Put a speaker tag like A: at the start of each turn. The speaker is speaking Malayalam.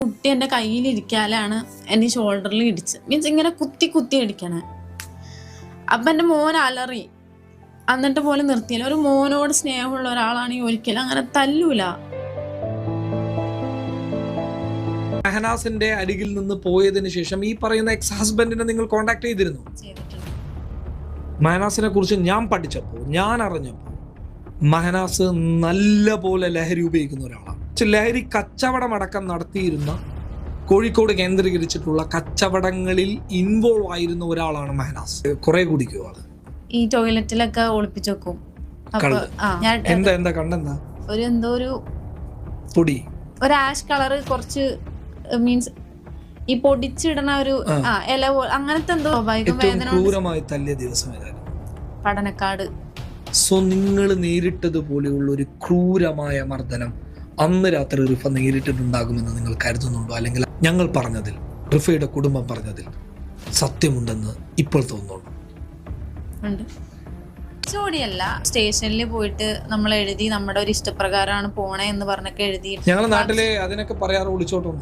A: കുട്ടി എൻ്റെ കയ്യിലിരിക്കാലാണ് എൻ്റെ ഷോൾഡറിൽ ഇടിച്ച് മീൻസ് ഇങ്ങനെ കുത്തി കുത്തി ഇടിക്കണേ. അപ്പം എൻ്റെ മോൻ അലറി, എന്നിട്ട് പോലും നിർത്തിയില്ല. ഒരു മോനോട് സ്നേഹമുള്ള ഒരാളാണെങ്കിൽ ഒരിക്കലും അങ്ങനെ തല്ലൂല.
B: മെഹനാസിന്റെ അരികിൽ നിന്ന് പോയതിനു ശേഷം ഈ പറയുന്ന എക്സ് ഹസ്ബൻഡിനെ നിങ്ങൾ കോണ്ടാക്ട് ചെയ്തിരുന്നു? മെഹനാസിനെ കുറിച്ച് ഞാൻ പഠിച്ചപ്പോൾ, ഞാൻ അറിഞ്ഞപ്പോൾ മെഹനാസ് നല്ല പോലെ ലഹരി ഉപയോഗിക്കുന്ന ഒരാളാണ്. ലഹരി കച്ചവടമടക്കം നടത്തിയിരുന്ന, കോഴിക്കോട് കേന്ദ്രീകരിച്ചിട്ടുള്ള കച്ചവടങ്ങളിൽ ഇൻവോൾവ് ആയിരുന്ന ഒരാളാണ് മെഹനാസ്. കുറെ കുടിക്കുക
A: ഈ ടോയ്ലറ്റിലൊക്കെ ഒളിപ്പിച്ചു വെക്കും.
B: എന്താ കണ്ടെന്താ?
A: ഒരു
B: പൊടി,
A: ഒരു ആഷ് കളറ്, കുറച്ച് മീൻസ് ഈ പൊടിച്ചിടണ ഒരു ഇല അങ്ങനത്തെ എന്തോ.
B: ക്രൂരമായി തല്ലിയ ദിവസം ഏതായിരുന്നു?
A: പഠനക്കാട്.
B: സോ നിങ്ങൾ നേരിട്ടതുപോലെയുള്ള ഒരു ക്രൂരമായ മർദ്ദനം അന്ന് രാത്രി റിഫ നേരിട്ടിട്ടുണ്ടാകുമെന്ന് നിങ്ങൾ കരുതുന്നുണ്ടോ? അല്ലെങ്കിൽ ഞങ്ങൾ പറഞ്ഞതിൽ, റിഫയുടെ കുടുംബം പറഞ്ഞതിൽ സത്യമുണ്ടെന്ന് ഇപ്പോൾ തോന്നുന്നുണ്ടോ?
A: ചോടിയല്ല, സ്റ്റേഷനിൽ പോയിട്ട് നമ്മൾ എഴുതി നമ്മുടെ ഒരു ഇഷ്ടപ്രകാരമാണ് പോണേ എന്ന് പറഞ്ഞൊക്കെ എഴുതി.
B: ഞങ്ങളുടെ നാട്ടിലെ അതിനൊക്കെ പറയാറ് ഒളിച്ചോട്ടം.